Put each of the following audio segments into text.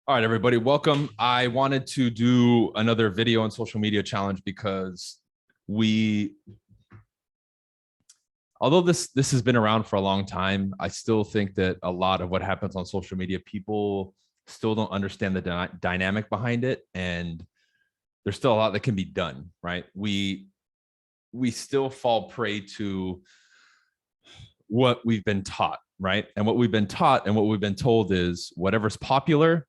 All right, everybody, welcome. I wanted to do another video on social media challenge because although this has been around for a long time, I still think that a lot of what happens on social media, people still don't understand the dynamic behind it, and there's still a lot that can be done, right? We still fall prey to what we've been taught, right? And what we've been taught and what we've been told is whatever's popular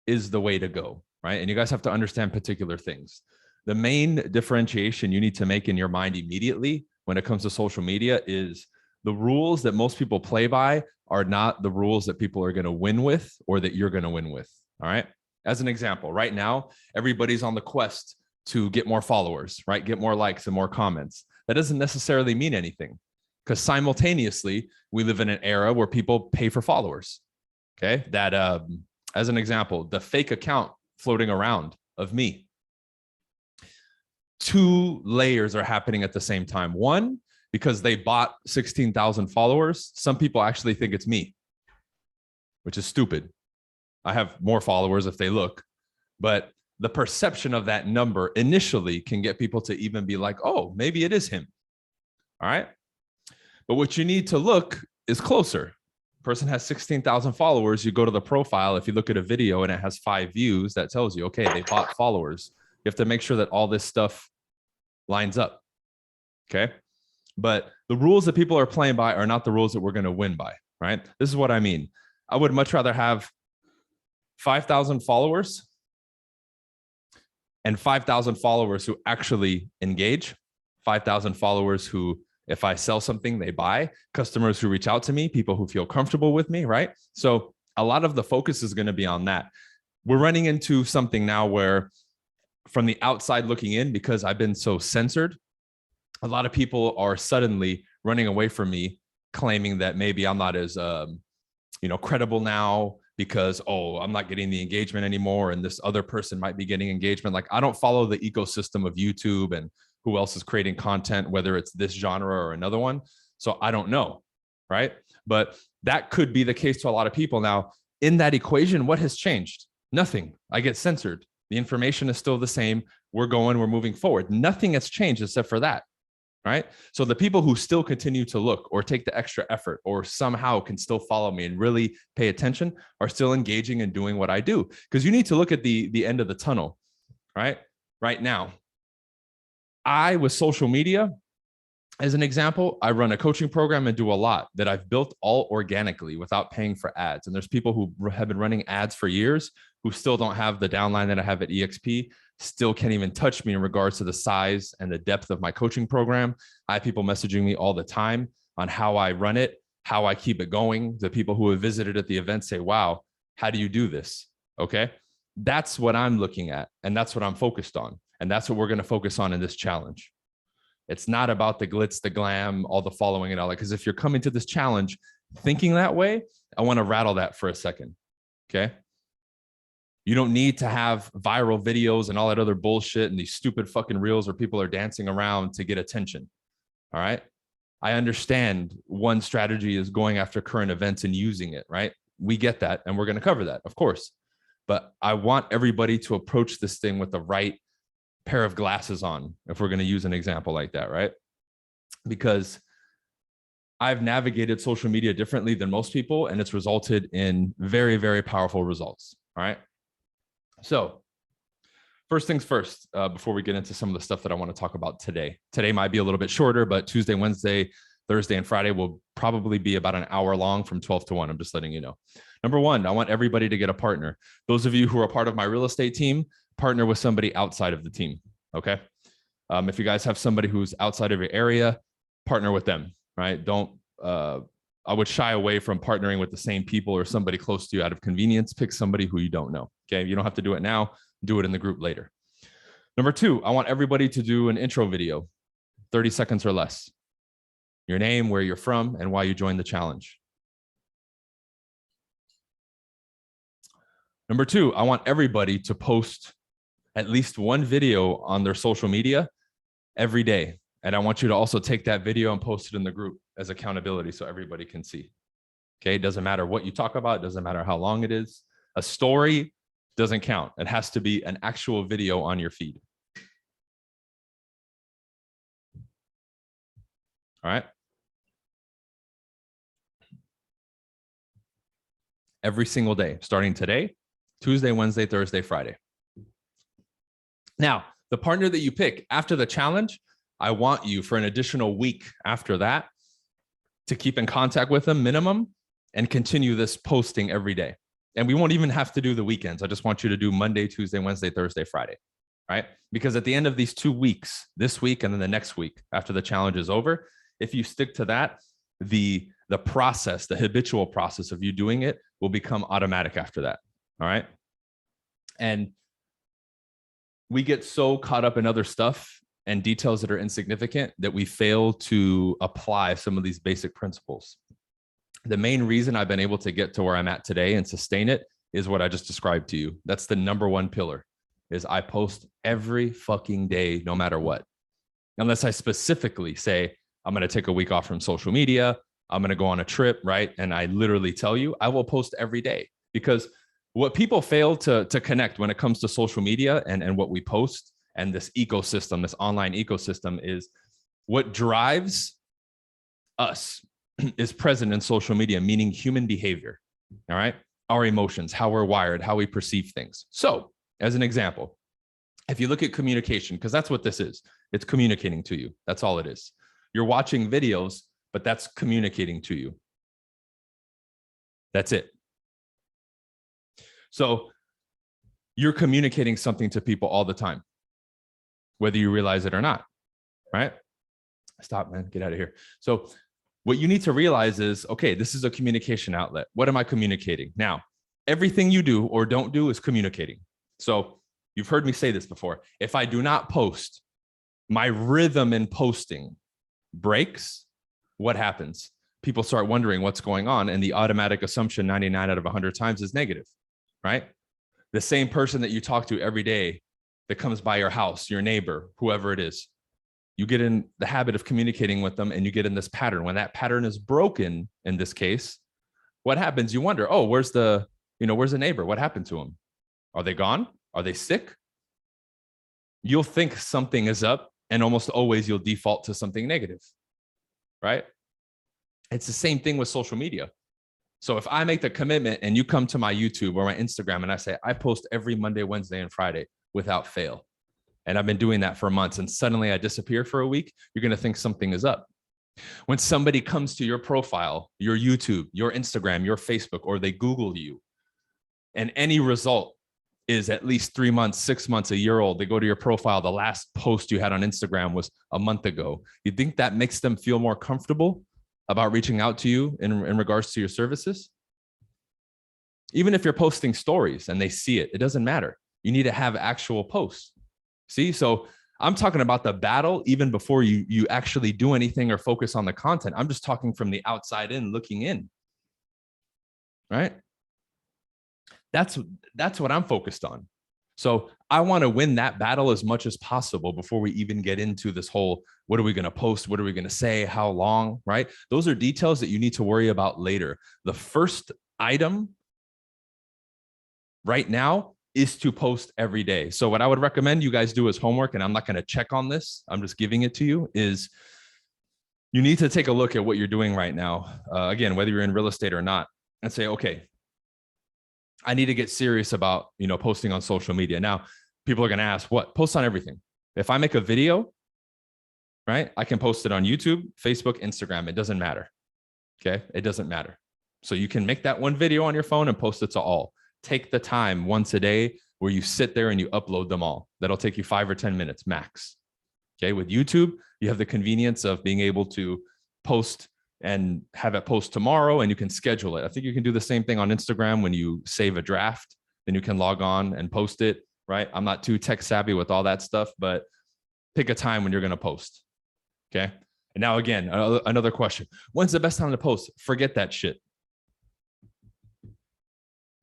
is the way to go, right? And you guys have to understand particular things. The main differentiation you need to make in your mind immediately when it comes to social media is the rules that most people play by are not the rules that people are going to win with or that you're going to win with. All right. As an example, right now, everybody's on the quest to get more followers, right? Get more likes and more comments. That doesn't necessarily mean anything because simultaneously, we live in an era where people pay for followers. Okay. As an example, the fake account floating around of me. Two layers are happening at the same time. One, because they bought 16,000 followers. Some people actually think it's me, which is stupid. I have more followers if they look, but the perception of that number initially can get people to even be like, oh, maybe it is him. All right. But what you need to look is closer. Person has 16,000 followers. You go to the profile. If you look at a video and it has 5 views, that tells you, okay, they bought followers. You have to make sure that all this stuff lines up. Okay. But the rules that people are playing by are not the rules that we're going to win by, right? This is what I mean. I would much rather have 5,000 followers and 5,000 followers who actually engage, 5,000 followers who, if I sell something, they buy, customers who reach out to me, people who feel comfortable with me, right? So a lot of the focus is going to be on that. We're running into something now where from the outside looking in, because I've been so censored, a lot of people are suddenly running away from me, claiming that maybe I'm not as, credible now because, oh, I'm not getting the engagement anymore. And this other person might be getting engagement. Like, I don't follow the ecosystem of YouTube and who else is creating content, whether it's this genre or another one. So I don't know, right? But that could be the case to a lot of people. Now, in that equation, what has changed? Nothing. I get censored. The information is still the same. We're moving forward. Nothing has changed except for that, right? So the people who still continue to look or take the extra effort or somehow can still follow me and really pay attention are still engaging and doing what I do. Because you need to look at the end of the tunnel, right? Right now, with social media, as an example, I run a coaching program and do a lot that I've built all organically without paying for ads. And there's people who have been running ads for years who still don't have the downline that I have at EXP, still can't even touch me in regards to the size and the depth of my coaching program. I have people messaging me all the time on how I run it, how I keep it going. The people who have visited at the event say, wow, how do you do this? Okay. That's what I'm looking at. And that's what I'm focused on. And that's what we're going to focus on in this challenge. It's not about the glitz, the glam, all the following and all that. Because if you're coming to this challenge thinking that way, I want to rattle that for a second. Okay. You don't need to have viral videos and all that other bullshit and these stupid fucking reels where people are dancing around to get attention. All right. I understand one strategy is going after current events and using it, right? We get that. And we're going to cover that, of course. But I want everybody to approach this thing with the right pair of glasses on, if we're going to use an example like that, right? Because I've navigated social media differently than most people, and it's resulted in very, very powerful results. All right. So first things first, before we get into some of the stuff that I want to talk about today. Today might be a little bit shorter, but Tuesday, Wednesday, Thursday, and Friday will probably be about an hour long from 12 to 1. I'm just letting you know. Number one, I want everybody to get a partner. Those of you who are part of my real estate team, partner with somebody outside of the team. Okay. If you guys have somebody who's outside of your area, partner with them, right? I would shy away from partnering with the same people or somebody close to you out of convenience. Pick somebody who you don't know. Okay. You don't have to do it now. Do it in the group later. Number two, I want everybody to do an intro video, 30 seconds or less. Your name, where you're from, and why you joined the challenge. Number two, I want everybody to post at least one video on their social media every day. And I want you to also take that video and post it in the group as accountability so everybody can see. Okay. It doesn't matter what you talk about. It doesn't matter how long it is. A story doesn't count. It has to be an actual video on your feed. All right. Every single day, starting today, Tuesday, Wednesday, Thursday, Friday. Now, the partner that you pick after the challenge, I want you for an additional week after that to keep in contact with them minimum and continue this posting every day. And we won't even have to do the weekends. I just want you to do Monday, Tuesday, Wednesday, Thursday, Friday, right? Because at the end of these 2 weeks, this week and then the next week after the challenge is over, if you stick to that, the process, the habitual process of you doing it will become automatic after that. All right. And we get so caught up in other stuff and details that are insignificant that we fail to apply some of these basic principles. The main reason I've been able to get to where I'm at today and sustain it is what I just described to you. That's the number one pillar, is I post every fucking day, no matter what. Unless I specifically say, I'm going to take a week off from social media, I'm going to go on a trip, right? And I literally tell you, I will post every day, because what people fail to connect when it comes to social media and what we post and this ecosystem, this online ecosystem, is what drives us is present in social media, meaning human behavior. All right. Our emotions, how we're wired, how we perceive things. So as an example, if you look at communication, because that's what this is, it's communicating to you. That's all it is. You're watching videos, but that's communicating to you. That's it. So you're communicating something to people all the time, whether you realize it or not, right? Stop, man, get out of here. So what you need to realize is, okay, this is a communication outlet. What am I communicating? Now, everything you do or don't do is communicating. So you've heard me say this before. If I do not post, my rhythm in posting breaks, what happens? People start wondering what's going on, and the automatic assumption 99 out of 100 times is negative, right? The same person that you talk to every day that comes by your house, your neighbor, whoever it is, you get in the habit of communicating with them and you get in this pattern. When that pattern is broken, in this case, what happens? You wonder, oh, where's the neighbor? What happened to him? Are they gone? Are they sick? You'll think something is up, and almost always you'll default to something negative, right? It's the same thing with social media. So if I make the commitment and you come to my YouTube or my Instagram and I say, I post every Monday, Wednesday, and Friday without fail, and I've been doing that for months, and suddenly I disappear for a week, you're going to think something is up. When somebody comes to your profile, your YouTube, your Instagram, your Facebook, or they Google you, and any result is at least 3 months, 6 months, a year old, they go to your profile, the last post you had on Instagram was a month ago. You think that makes them feel more comfortable about reaching out to you in regards to your services? Even if you're posting stories and they see it, it doesn't matter. You need to have actual posts. See, so I'm talking about the battle even before you actually do anything or focus on the content. I'm just talking from the outside in, looking in, right? That's what I'm focused on. So I want to win that battle as much as possible before we even get into this whole, what are we going to post? What are we going to say? How long, right? Those are details that you need to worry about later. The first item right now is to post every day. So what I would recommend you guys do as homework, and I'm not going to check on this, I'm just giving it to you, is you need to take a look at what you're doing right now. Again, whether you're in real estate or not, and say, okay, I need to get serious about, posting on social media. Now, people are going to ask, what? Post on everything. If I make a video, right, I can post it on YouTube, Facebook, Instagram. It doesn't matter. Okay. It doesn't matter. So you can make that one video on your phone and post it to all. Take the time once a day where you sit there and you upload them all. That'll take you 5 or 10 minutes max. Okay. With YouTube, you have the convenience of being able to post and have it post tomorrow, and you can schedule it. I think you can do the same thing on Instagram. When you save a draft, then you can log on and post it, right? I'm not too tech savvy with all that stuff, but pick a time when you're going to post. Okay. And now again, another question. When's the best time to post? Forget that shit.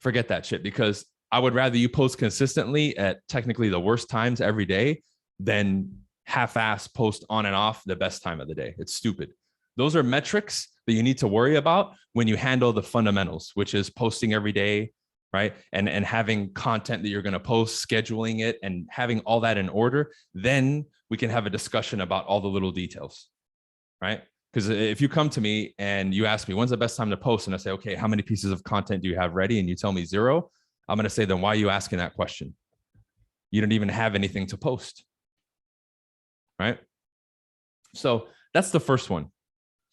Forget that shit, because I would rather you post consistently at technically the worst times every day than half-ass post on and off the best time of the day. It's stupid. Those are metrics that you need to worry about when you handle the fundamentals, which is posting every day, right? And having content that you're going to post, scheduling it, and having all that in order, then we can have a discussion about all the little details, right? Because if you come to me and you ask me, when's the best time to post? And I say, okay, how many pieces of content do you have ready? And you tell me 0, I'm going to say, then why are you asking that question? You don't even have anything to post, right? So that's the first one,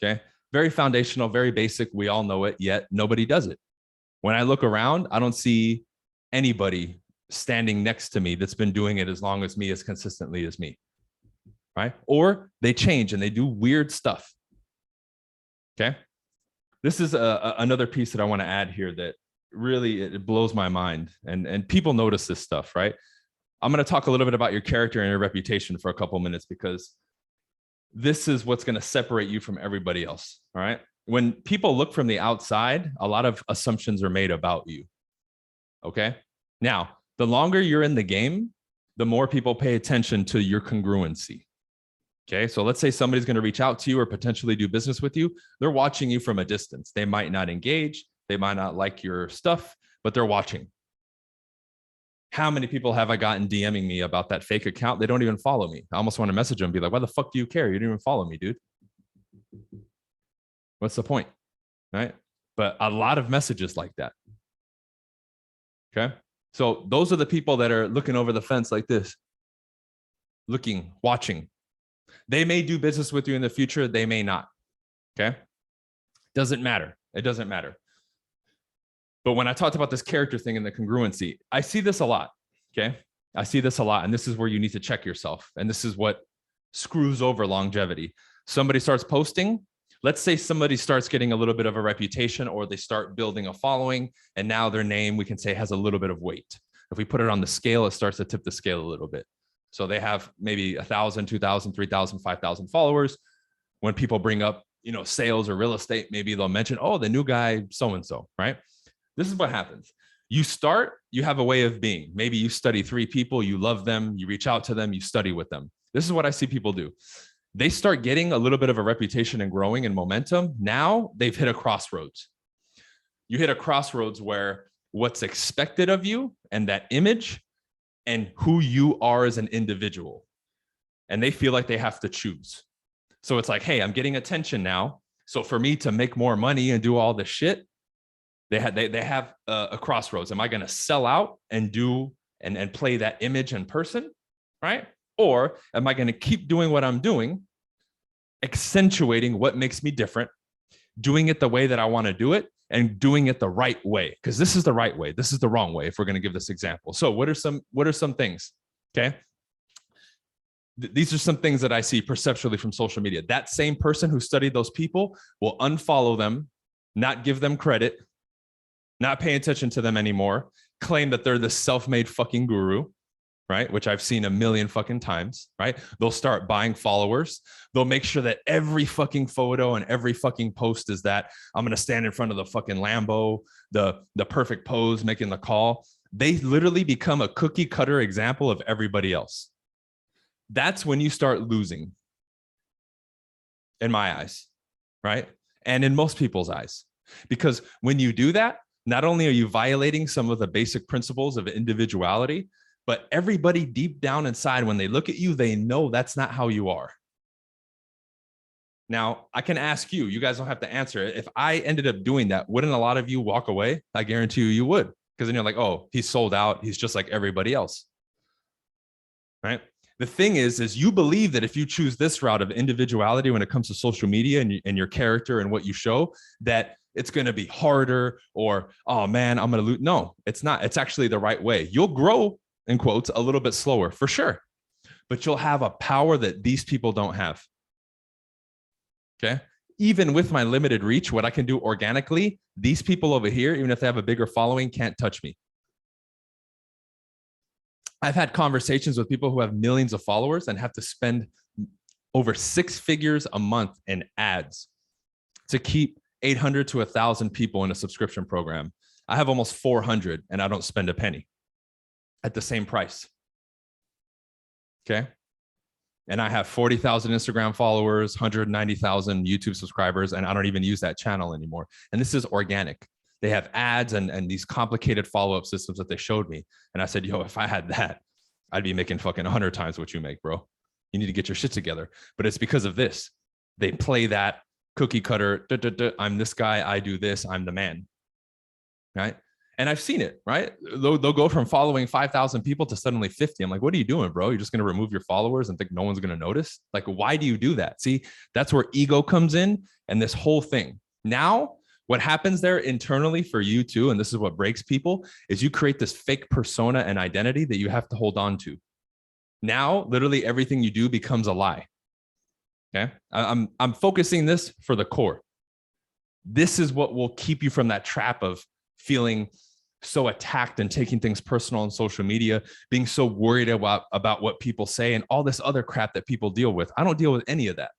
okay? Very foundational, very basic. We all know it, yet nobody does it. When I look around, I don't see anybody standing next to me that's been doing it as long as me, as consistently as me, right? Or they change and they do weird stuff, okay? This is another piece that I want to add here that really, it blows my mind. And people notice this stuff, right? I'm going to talk a little bit about your character and your reputation for a couple of minutes, because this is what's going to separate you from everybody else, all right? When people look from the outside, a lot of assumptions are made about you, okay? Now, the longer you're in the game, the more people pay attention to your congruency, okay? So let's say somebody's going to reach out to you or potentially do business with you. They're watching you from a distance. They might not engage. They might not like your stuff, but they're watching. How many people have I gotten DMing me about that fake account? They don't even follow me. I almost want to message them and be like, why the fuck do you care? You didn't even follow me, dude. What's the point, right? But a lot of messages like that, okay? So those are the people that are looking over the fence like this, looking, watching. They may do business with you in the future. They may not, okay? Doesn't matter. It doesn't matter. But when I talked about this character thing and the congruency, I see this a lot, okay? I see this a lot, and this is where you need to check yourself. And this is what screws over longevity. Somebody starts posting. Let's say somebody starts getting a little bit of a reputation, or they start building a following, and now their name, we can say, has a little bit of weight. If we put it on the scale, it starts to tip the scale a little bit. So they have maybe 1,000, 2,000, 3,000, 5,000 followers. When people bring up, sales or real estate, maybe they'll mention, oh, the new guy, so-and-so, right? This is what happens. You start, you have a way of being. Maybe you study 3 people, you love them, you reach out to them, you study with them. This is what I see people do. They start getting a little bit of a reputation and growing and momentum. Now they've hit a crossroads. You hit a crossroads where what's expected of you and that image and who you are as an individual. And they feel like they have to choose. So it's like, hey, I'm getting attention now. So for me to make more money and do all this shit, they have a crossroads. Am I going to sell out and do and play that image in person, right? Or am I going to keep doing what I'm doing, accentuating what makes me different, doing it the way that I want to do it, and doing it the right way? Because this is the right way. This is the wrong way, if we're going to give this example. So what are some things? Okay. These are some things that I see perceptually from social media. That same person who studied those people will unfollow them, not give them credit, not pay attention to them anymore, claim that they're the self-made fucking guru, right? Which I've seen a million fucking times, right? They'll start buying followers. They'll make sure that every fucking photo and every fucking post is that I'm going to stand in front of the fucking Lambo, the perfect pose, making the call. They literally become a cookie cutter example of everybody else. That's when you start losing, in my eyes, right? And in most people's eyes. Because when you do that, not only are you violating some of the basic principles of individuality, but everybody deep down inside, when they look at you, they know that's not how you are. Now, I can ask you, you guys don't have to answer it. If I ended up doing that, wouldn't a lot of you walk away? I guarantee you would. Because then you're like, oh, he's sold out. He's just like everybody else, right? The thing is you believe that if you choose this route of individuality when it comes to social media and your character and what you show, that it's going to be harder, or, oh man, I'm going to lose. No, it's not. It's actually the right way. You'll grow, in quotes, a little bit slower for sure, but you'll have a power that these people don't have. Okay. Even with my limited reach, what I can do organically, these people over here, even if they have a bigger following, can't touch me. I've had conversations with people who have millions of followers and have to spend over 6 figures a month in ads to keep 800 to 1,000 people in a subscription program. I have almost 400 and I don't spend a penny at the same price. Okay. And I have 40,000 Instagram followers, 190,000 YouTube subscribers, and I don't even use that channel anymore. And this is organic. They have ads and these complicated follow-up systems that they showed me. And I said, yo, if I had that, I'd be making fucking 100 times what you make, bro. You need to get your shit together. But it's because of this. They play that cookie cutter, I'm this guy, I do this, I'm the man, right? And I've seen it, right? They'll go from following 5,000 people to suddenly 50. I'm like, what are you doing, bro? You're just going to remove your followers and think no one's going to notice? Like, why do you do that? See, that's where ego comes in and this whole thing. Now, what happens there internally for you too, and this is what breaks people, is you create this fake persona and identity that you have to hold on to. Now, literally everything you do becomes a lie. Okay, I'm focusing this for the core. This is what will keep you from that trap of feeling so attacked and taking things personal on social media, being so worried about what people say and all this other crap that people deal with. I don't deal with any of that.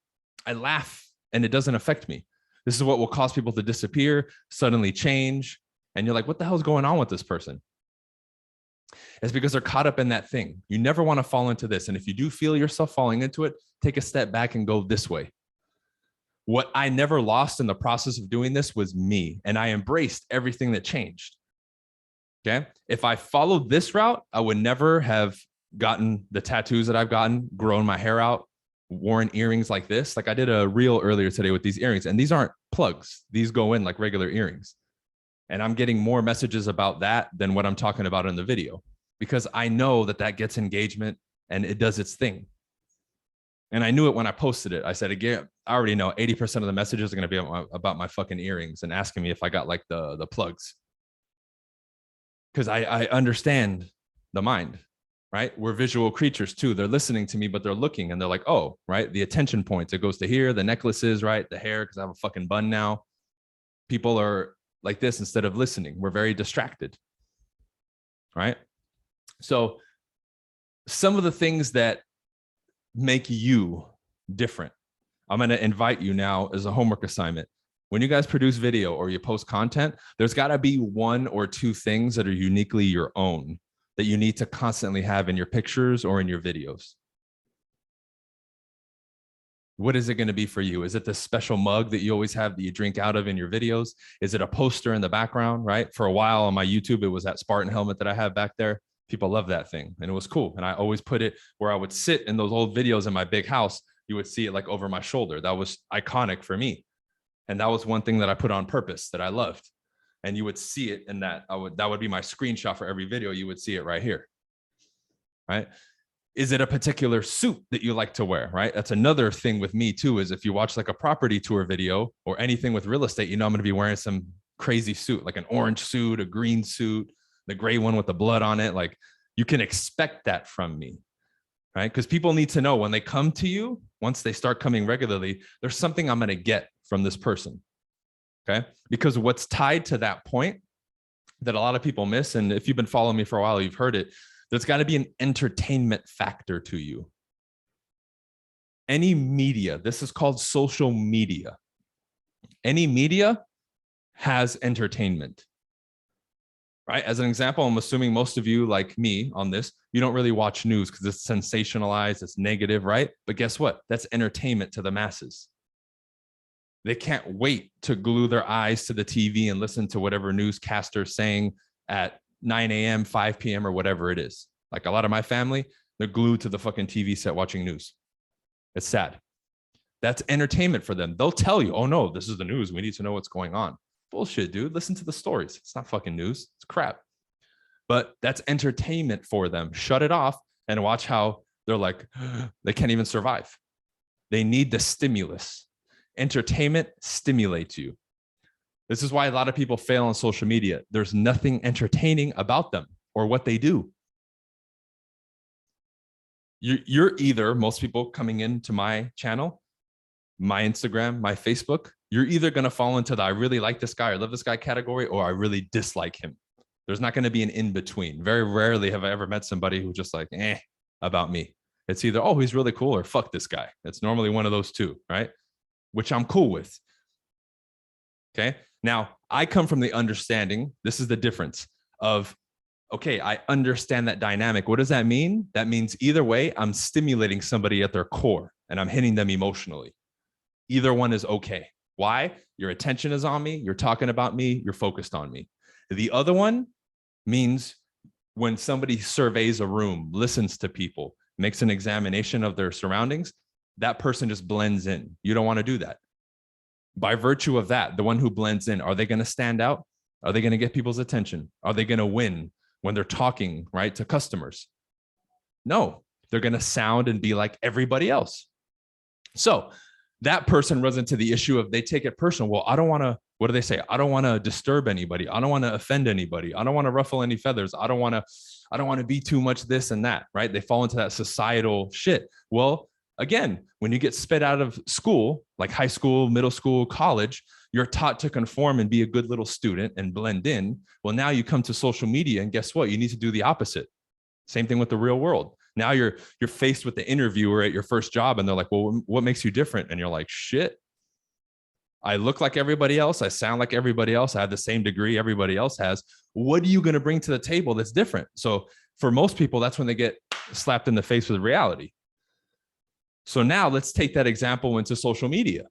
I laugh and it doesn't affect me. This is what will cause people to disappear, suddenly change. And you're like, what the hell is going on with this person? It's because they're caught up in that thing. You never want to fall into this. And if you do feel yourself falling into it, take a step back and go this way. What I never lost in the process of doing this was me. And I embraced everything that changed. Okay. If I followed this route, I would never have gotten the tattoos that I've gotten, grown my hair out, worn earrings like this. Like I did a reel earlier today with these earrings, and these aren't plugs. These go in like regular earrings. And I'm getting more messages about that than what I'm talking about in the video, because I know that that gets engagement and it does its thing. And I knew it when I posted it. I said, again, I already know 80% of the messages are going to be about my fucking earrings and asking me if I got like the plugs. Because I understand the mind, right? We're visual creatures too. They're listening to me, but they're looking and they're like, oh, right. The attention points, it goes to here, the necklaces, right? The hair, because I have a fucking bun now. People are like this instead of listening. We're very distracted, right? So some of the things that make you different, I'm going to invite you now as a homework assignment. When you guys produce video or you post content, there's got to be one or two things that are uniquely your own that you need to constantly have in your pictures or in your videos. What is it going to be for you? Is it the special mug that you always have that you drink out of in your videos? Is it a poster in the background, right? For a while on my YouTube, it was that Spartan helmet that I have back there. People love that thing and it was cool. And I always put it where I would sit in those old videos in my big house. You would see it like over my shoulder. That was iconic for me. And that was one thing that I put on purpose that I loved. And you would see it in that. That would be my screenshot for every video. You would see it right here, right? Is it a particular suit that you like to wear, right? That's another thing with me too, is if you watch like a property tour video or anything with real estate, you know I'm going to be wearing some crazy suit, like an orange suit, a green suit, the gray one with the blood on it. Like you can expect that from me, right? Because people need to know when they come to you, once they start coming regularly, there's something I'm going to get from this person, okay? Because what's tied to that point that a lot of people miss, and if you've been following me for a while, you've heard it, there's got to be an entertainment factor to you. Any media, this is called social media. Any media has entertainment, right? As an example, I'm assuming most of you, like me on this, you don't really watch news because it's sensationalized, it's negative, right? But guess what? That's entertainment to the masses. They can't wait to glue their eyes to the TV and listen to whatever newscaster's saying at 9 a.m., 5 p.m., or whatever it is. Like a lot of my family, they're glued to the fucking TV set watching news. It's sad. That's entertainment for them. They'll tell you, oh no, this is the news. We need to know what's going on. Bullshit, dude. Listen to the stories. It's not fucking news. It's crap. But that's entertainment for them. Shut it off and watch how they're like, they can't even survive. They need the stimulus. Entertainment stimulates you. This is why a lot of people fail on social media. There's nothing entertaining about them or what they do. You're either, most people coming into my channel, my Instagram, my Facebook, you're either going to fall into the I really like this guy or love this guy category, or I really dislike him. There's not going to be an in-between. Very rarely have I ever met somebody who's just like, about me. It's either, oh, he's really cool, or fuck this guy. It's normally one of those two, right? Which I'm cool with. Okay. Now, I come from the understanding, this is the difference of, okay, I understand that dynamic. What does that mean? That means either way, I'm stimulating somebody at their core and I'm hitting them emotionally. Either one is okay. Why? Your attention is on me. You're talking about me. You're focused on me. The other one means when somebody surveys a room, listens to people, makes an examination of their surroundings, that person just blends in. You don't want to do that. By virtue of that, the one who blends in, are they going to stand out? Are they going to get people's attention? Are they going to win when they're talking, right, to customers? No, they're going to sound and be like everybody else. So that person runs into the issue of they take it personal. Well, I don't want to, what do they say? I don't want to disturb anybody. I don't want to offend anybody. I don't want to ruffle any feathers. I don't want to be too much this and that, right? They fall into that societal shit. Well, again, when you get spit out of school, like high school, middle school, college, you're taught to conform and be a good little student and blend in. Well, now you come to social media and guess what? You need to do the opposite. Same thing with the real world. Now you're faced with the interviewer at your first job and they're like, well, what makes you different? And you're like, shit, I look like everybody else. I sound like everybody else. I have the same degree everybody else has. What are you going to bring to the table that's different? So for most people, that's when they get slapped in the face with reality. So now let's take that example into social media.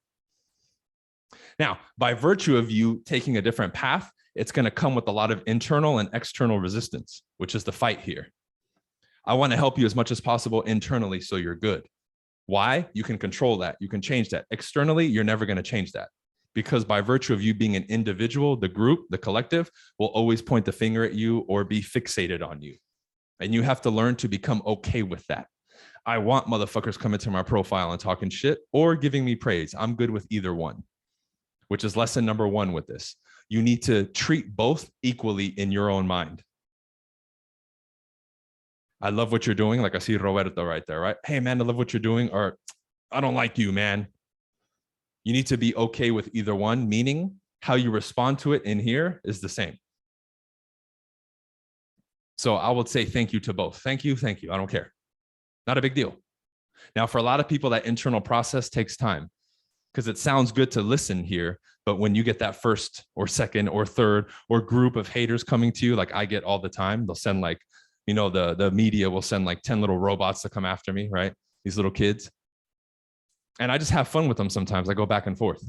Now, by virtue of you taking a different path, it's going to come with a lot of internal and external resistance, which is the fight here. I want to help you as much as possible internally so you're good. Why? You can control that. You can change that. Externally, you're never going to change that because by virtue of you being an individual, the group, the collective will always point the finger at you or be fixated on you. And you have to learn to become okay with that. I want motherfuckers coming to my profile and talking shit or giving me praise. I'm good with either one, which is lesson number one with this. You need to treat both equally in your own mind. I love what you're doing. Like I see Roberto right there, right? Hey, man, I love what you're doing. Or I don't like you, man. You need to be okay with either one, meaning how you respond to it in here is the same. So I would say thank you to both. Thank you. Thank you. I don't care. Not a big deal. Now, for a lot of people, that internal process takes time because it sounds good to listen here. But when you get that first or second or third or group of haters coming to you, like I get all the time, they'll send like, you know, the media will send like 10 little robots to come after me, right? These little kids. And I just have fun with them sometimes. I go back and forth.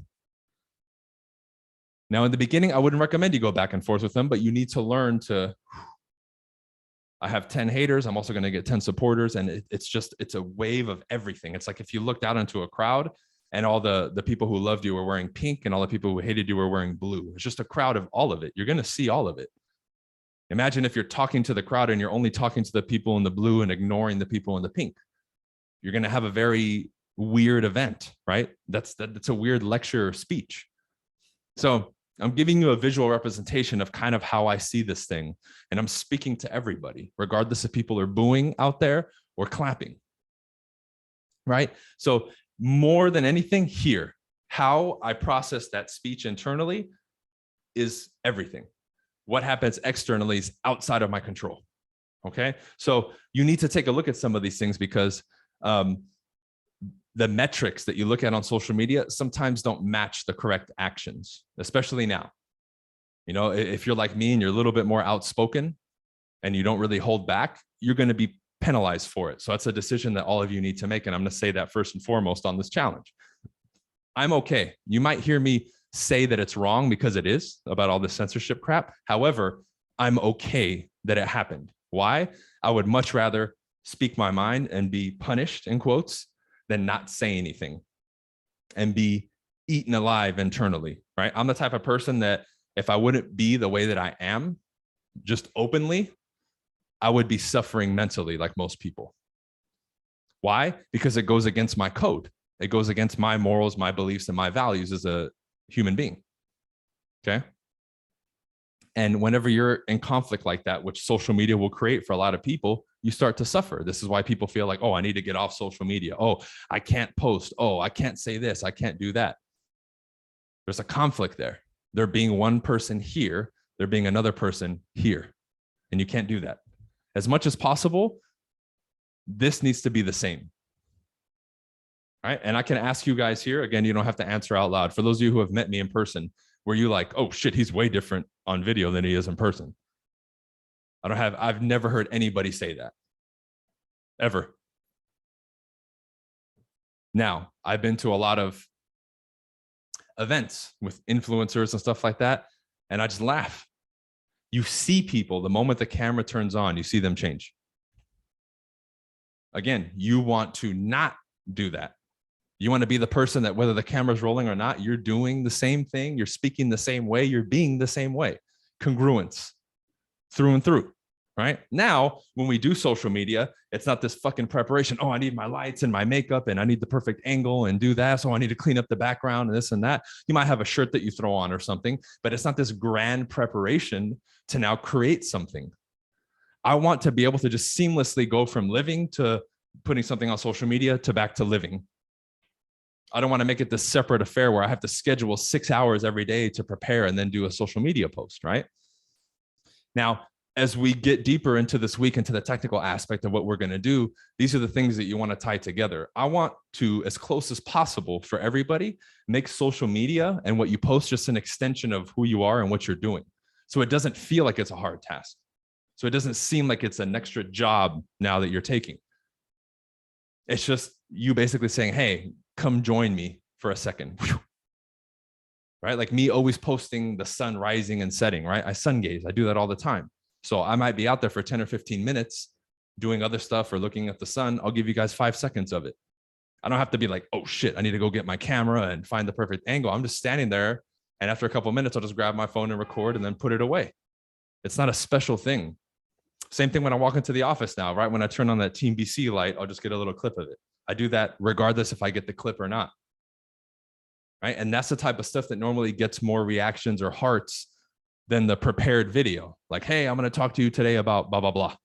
Now, in the beginning, I wouldn't recommend you go back and forth with them, but you need to learn to, I have 10 haters. I'm also going to get 10 supporters. And it's a wave of everything. It's like if you looked out into a crowd and all the people who loved you were wearing pink and all the people who hated you were wearing blue. It's just a crowd of all of it. You're going to see all of it. Imagine if you're talking to the crowd and you're only talking to the people in the blue and ignoring the people in the pink. You're going to have a very weird event, right? That's a weird lecture or speech. So I'm giving you a visual representation of kind of how I see this thing. And I'm speaking to everybody, regardless if people are booing out there or clapping, right? So more than anything here, how I process that speech internally is everything. What happens externally is outside of my control. Okay. So you need to take a look at some of these things because the metrics that you look at on social media sometimes don't match the correct actions, especially now. You know, if you're like me and you're a little bit more outspoken and you don't really hold back, you're going to be penalized for it. So that's a decision that all of you need to make. And I'm going to say that first and foremost on this challenge. I'm okay. You might hear me say that it's wrong because it is about all this censorship crap. However, I'm okay that it happened. Why? I would much rather speak my mind and be punished in quotes than not say anything and be eaten alive internally, right? I'm the type of person that if I wouldn't be the way that I am, just openly, I would be suffering mentally like most people. Why? Because it goes against my code. It goes against my morals, my beliefs, and my values as a human being. Okay. And whenever you're in conflict like that, which social media will create for a lot of people, you start to suffer. This is why people feel like, oh, I need to get off social media. Oh, I can't post. Oh, I can't say this. I can't do that. There's a conflict there. There being one person here, there being another person here. And you can't do that. As much as possible, this needs to be the same. All right. And I can ask you guys here, again, you don't have to answer out loud. For those of you who have met me in person, were you like, oh shit, he's way different on video than he is in person? I've never heard anybody say that. Ever. Now, I've been to a lot of events with influencers and stuff like that. And I just laugh. You see people, the moment the camera turns on, you see them change. Again, you want to not do that. You want to be the person that whether the camera's rolling or not, you're doing the same thing, you're speaking the same way, you're being the same way. Congruence through and through, right? Now, when we do social media, it's not this fucking preparation. Oh, I need my lights and my makeup and I need the perfect angle and do that. So I need to clean up the background and this and that. You might have a shirt that you throw on or something, but it's not this grand preparation to now create something. I want to be able to just seamlessly go from living to putting something on social media to back to living. I don't want to make it this separate affair where I have to schedule 6 hours every day to prepare and then do a social media post, right? Now, as we get deeper into this week, into the technical aspect of what we're going to do, these are the things that you want to tie together. I want to, as close as possible for everybody, make social media and what you post just an extension of who you are and what you're doing. So it doesn't feel like it's a hard task. So it doesn't seem like it's an extra job now that you're taking. It's just you basically saying, hey, come join me for a second, right? Like me always posting the sun rising and setting, right? I sun gaze. I do that all the time. So I might be out there for 10 or 15 minutes doing other stuff or looking at the sun. I'll give you guys 5 seconds of it. I don't have to be like, oh shit, I need to go get my camera and find the perfect angle. I'm just standing there. And after a couple of minutes, I'll just grab my phone and record and then put it away. It's not a special thing. Same thing when I walk into the office now, right? When I turn on that Team BC light, I'll just get a little clip of it. I do that regardless if I get the clip or not, right? And that's the type of stuff that normally gets more reactions or hearts than the prepared video. Like, hey, I'm going to talk to you today about blah, blah, blah.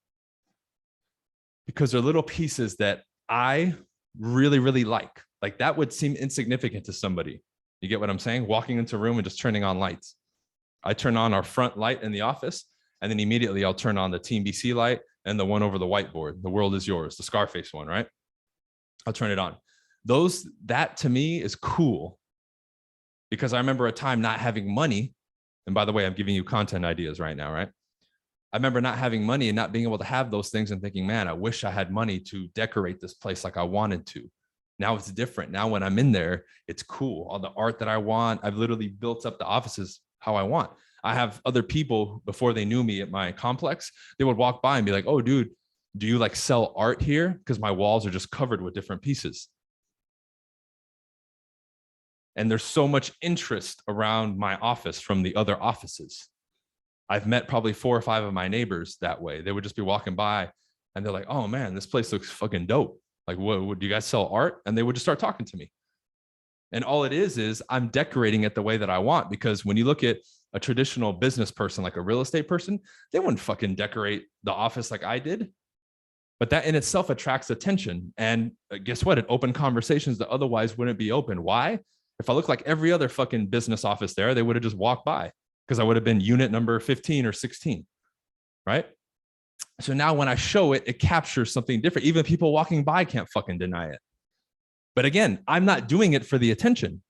Because they're little pieces that I really, really like. Like that would seem insignificant to somebody. You get what I'm saying? Walking into a room and just turning on lights. I turn on our front light in the office, and then immediately I'll turn on the Team BC light and the one over the whiteboard. The world is yours, the Scarface one, right? I'll turn it on. That to me is cool because I remember a time not having money. And by the way, I'm giving you content ideas right now, right? I remember not having money and not being able to have those things and thinking, man, I wish I had money to decorate this place like I wanted to. Now it's different. Now when I'm in there, it's cool. All the art that I want, I've literally built up the offices how I want. I have other people before they knew me at my complex, they would walk by and be like, oh, dude, do you like sell art here? Because my walls are just covered with different pieces. And there's so much interest around my office from the other offices. I've met probably 4 or 5 of my neighbors that way. They would just be walking by and they're like, oh man, this place looks fucking dope. Like, what do you guys sell art? And they would just start talking to me. And all it is I'm decorating it the way that I want. Because when you look at a traditional business person, like a real estate person, they wouldn't fucking decorate the office like I did. But that in itself attracts attention. And guess what? It opened conversations that otherwise wouldn't be open. Why? If I look like every other fucking business office there, they would have just walked by because I would have been unit number 15 or 16, right? So now when I show it, it captures something different. Even people walking by can't fucking deny it. But again, I'm not doing it for the attention.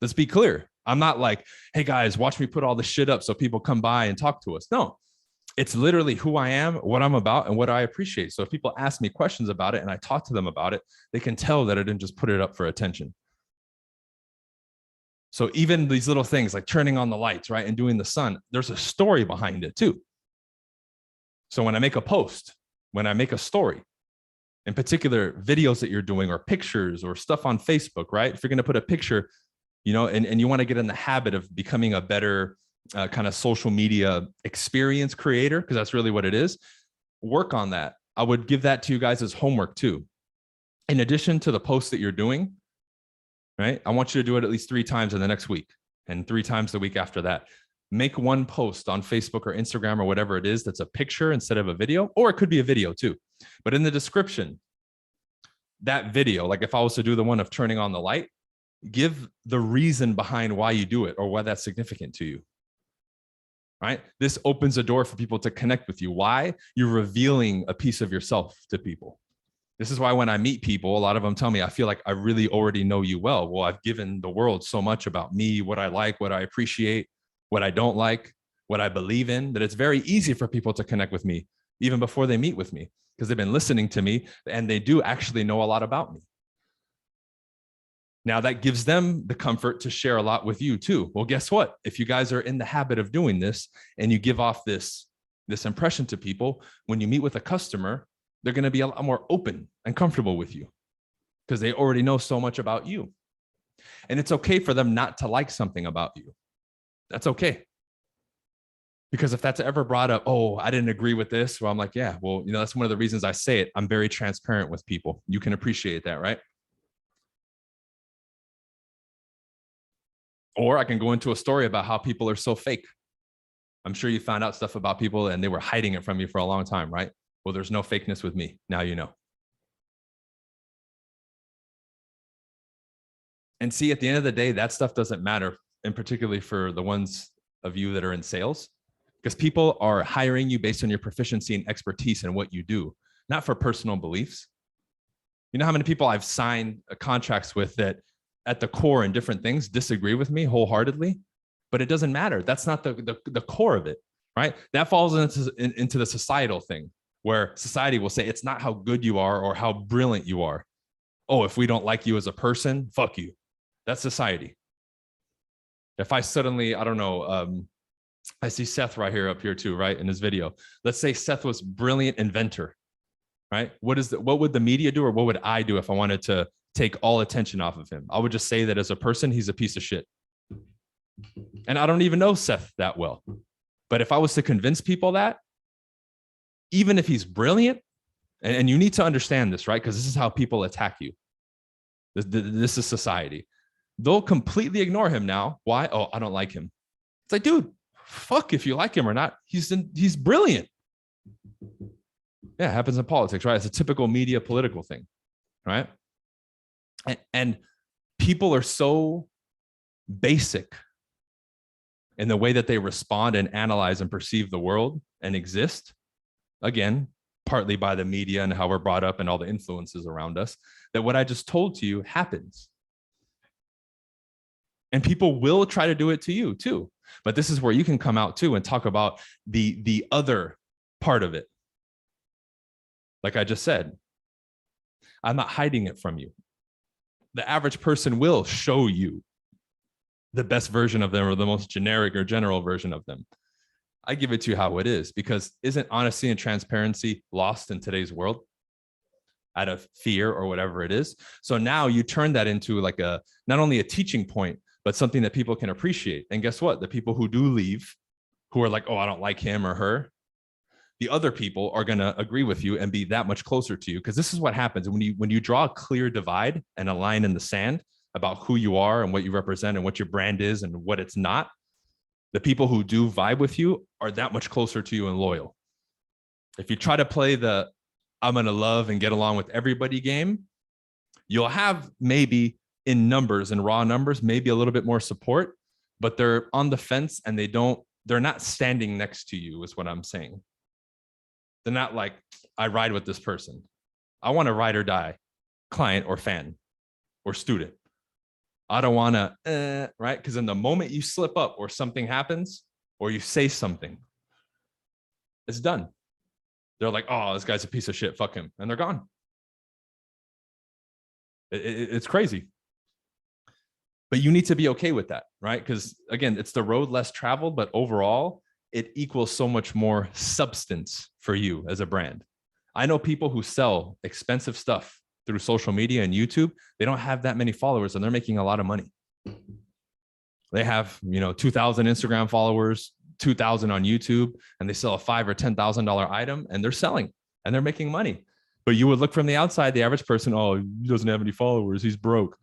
Let's be clear. I'm not like, hey guys, watch me put all this shit up so people come by and talk to us. No, it's literally who I am, what I'm about, and what I appreciate. So if people ask me questions about it and I talk to them about it, they can tell that I didn't just put it up for attention. So even these little things like turning on the lights, right, and doing the sun, there's a story behind it too. So when I make a post, when I make a story, in particular videos that you're doing or pictures or stuff on Facebook, right? If you're going to put a picture, you know, and you want to get in the habit of becoming a better kind of social media experience creator, because that's really what it is, work on that. I would give that to you guys as homework too. In addition to the posts that you're doing, right? I want you to do it at least 3 times in the next week and 3 times the week after that. Make one post on Facebook or Instagram or whatever it is that's a picture instead of a video, or it could be a video too. But in the description, that video, like if I was to do the one of turning on the light, give the reason behind why you do it or why that's significant to you, right? This opens a door for people to connect with you. Why? You're revealing a piece of yourself to people. This is why when I meet people, a lot of them tell me, I feel like I really already know you well. Well, I've given the world so much about me, what I like, what I appreciate, what I don't like, what I believe in, that it's very easy for people to connect with me even before they meet with me because they've been listening to me and they do actually know a lot about me. Now that gives them the comfort to share a lot with you too. Well, guess what? If you guys are in the habit of doing this and you give off this impression to people, when you meet with a customer, they're going to be a lot more open and comfortable with you because they already know so much about you. And it's okay for them not to like something about you. That's okay. Because if that's ever brought up, oh, I didn't agree with this. Well, I'm like, yeah, well, that's one of the reasons I say it. I'm very transparent with people. You can appreciate that, right? Or I can go into a story about how people are so fake. I'm sure you found out stuff about people and they were hiding it from you for a long time, right? Well, there's no fakeness with me. Now you know. And see, at the end of the day, that stuff doesn't matter, and particularly for the ones of you that are in sales, because people are hiring you based on your proficiency and expertise in what you do, not for personal beliefs. You know how many people I've signed contracts with that at the core and different things disagree with me wholeheartedly, but it doesn't matter. That's not the core of it, right? That falls into the societal thing where society will say it's not how good you are or how brilliant you are. Oh, if we don't like you as a person, fuck you. That's society. If I suddenly, I don't know, I see Seth right here up here too, right, in his video. Let's say Seth was brilliant inventor, right? What would the media do, or what would I do if I wanted to take all attention off of him? I would just say that as a person, he's a piece of shit. And I don't even know Seth that well. But if I was to convince people that, even if he's brilliant, and you need to understand this, right? Because this is how people attack you. This is society. They'll completely ignore him now. Why? Oh, I don't like him. It's like, dude, fuck if you like him or not. He's brilliant. Yeah, it happens in politics, right? It's a typical media political thing, right? And people are so basic in the way that they respond and analyze and perceive the world and exist. Again, partly by the media and how we're brought up and all the influences around us, that what I just told to you happens. And people will try to do it to you too. But this is where you can come out too and talk about the other part of it. Like I just said, I'm not hiding it from you. The average person will show you the best version of them or the most generic or general version of them. I give it to you how it is, because isn't honesty and transparency lost in today's world out of fear or whatever it is? So now you turn that into like not only a teaching point, but something that people can appreciate. And guess what? The people who do leave, who are like, oh, I don't like him or her, the other people are going to agree with you and be that much closer to you. Because this is what happens when you draw a clear divide and a line in the sand about who you are and what you represent and what your brand is and what it's not. The people who do vibe with you are that much closer to you and loyal. If you try to play the I'm going to love and get along with everybody game, you'll have maybe in numbers and raw numbers, maybe a little bit more support, but they're on the fence and they're not standing next to you is what I'm saying. They're not like, I ride with this person. I want to ride or die client or fan or student. I don't want to, right? Because in the moment you slip up or something happens or you say something, it's done. They're like, oh, this guy's a piece of shit. Fuck him. And they're gone. It's crazy. But you need to be okay with that, right? Because again, it's the road less traveled, but overall, it equals so much more substance for you as a brand. I know people who sell expensive stuff through social media and YouTube. They don't have that many followers and they're making a lot of money. They have, 2,000 Instagram followers, 2,000 on YouTube, and they sell a $5,000 or $10,000 item and they're selling and they're making money. But you would look from the outside, the average person, oh, he doesn't have any followers. He's broke.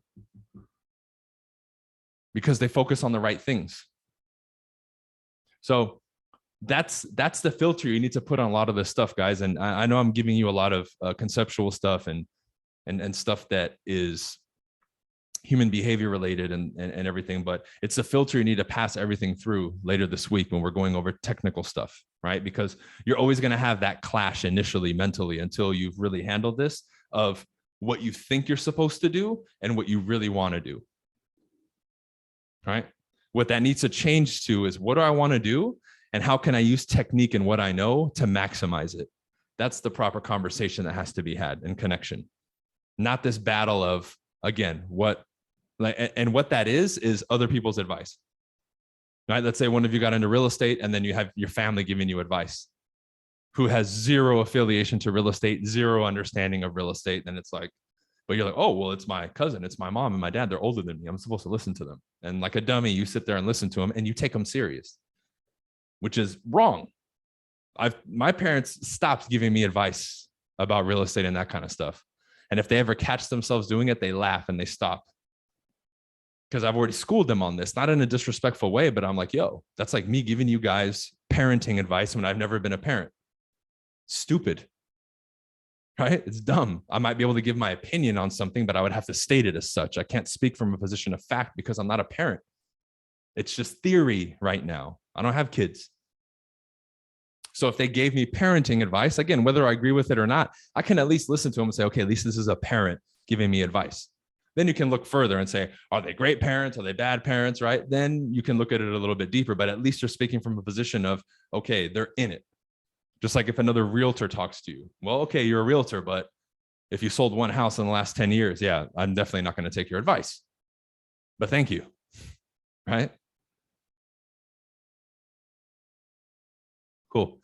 Because they focus on the right things. So that's the filter you need to put on a lot of this stuff, guys. And I know I'm giving you a lot of conceptual stuff and stuff that is human behavior related and everything, but it's a filter you need to pass everything through later this week when we're going over technical stuff, right? Because you're always going to have that clash initially mentally until you've really handled this of what you think you're supposed to do and what you really want to do. Right? What that needs to change to is what do I want to do and how can I use technique and what I know to maximize it? That's the proper conversation that has to be had in connection. Not this battle of, again, And what that is other people's advice, right? Let's say one of you got into real estate and then you have your family giving you advice who has zero affiliation to real estate, zero understanding of real estate. And it's like, but you're like, oh, well, it's my cousin, it's my mom and my dad. They're older than me. I'm supposed to listen to them. And like a dummy, you sit there and listen to them and you take them serious, which is wrong. My parents stopped giving me advice about real estate and that kind of stuff. And if they ever catch themselves doing it, they laugh and they stop. Because I've already schooled them on this, not in a disrespectful way, but I'm like, yo, that's like me giving you guys parenting advice when I've never been a parent. Stupid. Right? It's dumb. I might be able to give my opinion on something, but I would have to state it as such. I can't speak from a position of fact because I'm not a parent. It's just theory right now. I don't have kids. So if they gave me parenting advice, again, whether I agree with it or not, I can at least listen to them and say, okay, at least this is a parent giving me advice. Then you can look further and say, are they great parents? Are they bad parents? Right? Then you can look at it a little bit deeper, but at least you're speaking from a position of, okay, they're in it. Just like if another realtor talks to you, well, okay, you're a realtor, but if you sold one house in the last 10 years, yeah, I'm definitely not going to take your advice, but thank you. Right? Cool.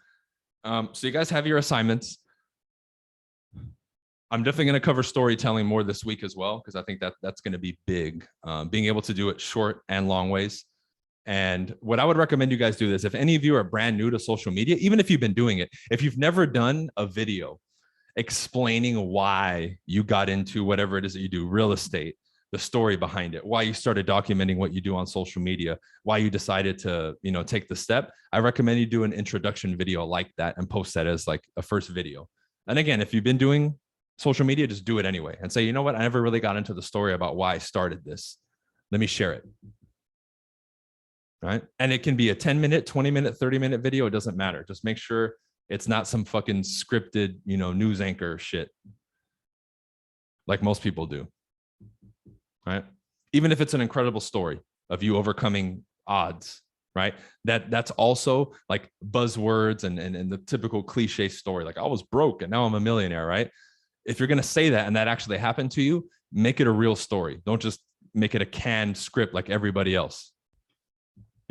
So you guys have your assignments. I'm definitely going to cover storytelling more this week as well, because I think that's going to be big. Being able to do it short and long ways. And what I would recommend you guys do this, if any of you are brand new to social media, even if you've been doing it, if you've never done a video explaining why you got into whatever it is that you do, real estate, the story behind it, why you started documenting what you do on social media, why you decided to, take the step, I recommend you do an introduction video like that and post that as like a first video. And again, if you've been doing social media, just do it anyway and say, you know what, I never really got into the story about why I started this. Let me share it. Right? And it can be a 10-minute, 20-minute, 30-minute video. It doesn't matter. Just make sure it's not some fucking scripted, news anchor shit like most people do. Right? Even if it's an incredible story of you overcoming odds, right? That's also like buzzwords and the typical cliche story. Like I was broke and now I'm a millionaire, right? If you're going to say that and that actually happened to you, make it a real story. Don't just make it a canned script like everybody else.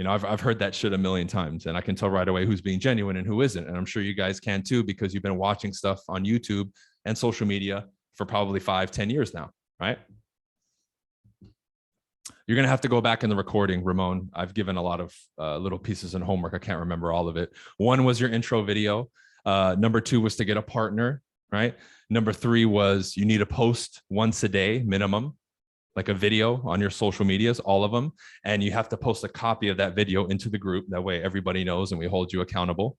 I've heard that shit a million times and I can tell right away who's being genuine and who isn't. And I'm sure you guys can too, because you've been watching stuff on YouTube and social media for probably 5-10 years now, right? You're going to have to go back in the recording, Ramon. I've given a lot of little pieces and homework. I can't remember all of it. 1 was your intro video. Number 2 was to get a partner, right? Number 3 was you need to post once a day minimum, like a video on your social medias, all of them. And you have to post a copy of that video into the group. That way everybody knows and we hold you accountable.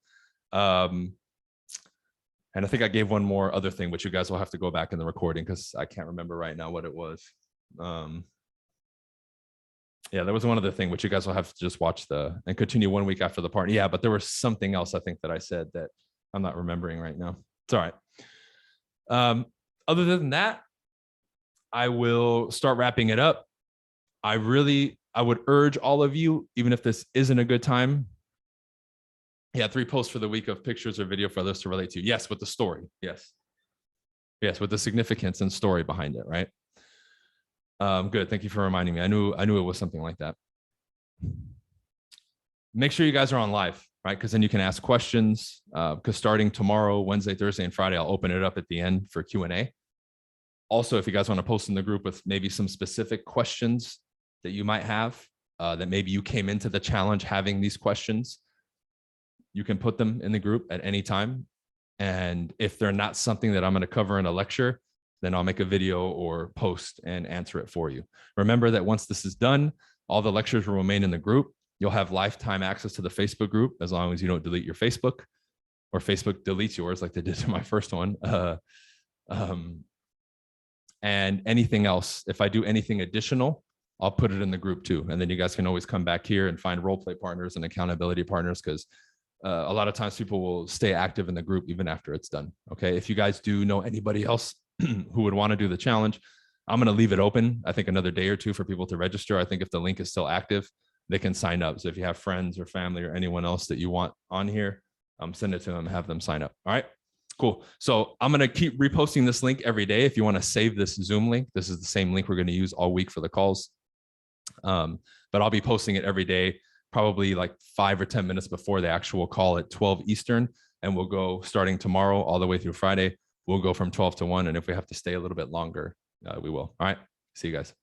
And I think I gave one more other thing, which you guys will have to go back in the recording because I can't remember right now what it was. Yeah, there was one other thing, which you guys will have to just watch and continue 1 week after the party. Yeah, but there was something else I think that I said that I'm not remembering right now. It's all right. Other than that, I will start wrapping it up. I would urge all of you, even if this isn't a good time. Yeah, 3 posts for the week of pictures or video for others to relate to. Yes, with the story. Yes, with the significance and story behind it, right? Good. Thank you for reminding me. I knew it was something like that. Make sure you guys are on live, right? Because then you can ask questions. Because starting tomorrow, Wednesday, Thursday, and Friday, I'll open it up at the end for Q&A. Also, if you guys want to post in the group with maybe some specific questions that you might have, that maybe you came into the challenge having these questions, you can put them in the group at any time. And if they're not something that I'm going to cover in a lecture, then I'll make a video or post and answer it for you. Remember that once this is done, all the lectures will remain in the group. You'll have lifetime access to the Facebook group as long as you don't delete your Facebook or Facebook deletes yours like they did to my first one. And anything else, if I do anything additional, I'll put it in the group too. And then you guys can always come back here and find role play partners and accountability partners, because a lot of times people will stay active in the group even after it's done. Okay. If you guys do know anybody else who would want to do the challenge, I'm going to leave it open, I think another day or 2 for people to register. I think if the link is still active, they can sign up. So if you have friends or family or anyone else that you want on here, send it to them, have them sign up. All right. Cool. So I'm going to keep reposting this link every day. If you want to save this Zoom link, this is the same link we're going to use all week for the calls. But I'll be posting it every day, probably like 5 or 10 minutes before the actual call at 12 Eastern. And we'll go starting tomorrow all the way through Friday. We'll go from 12 to 1. And if we have to stay a little bit longer, we will. All right. See you guys.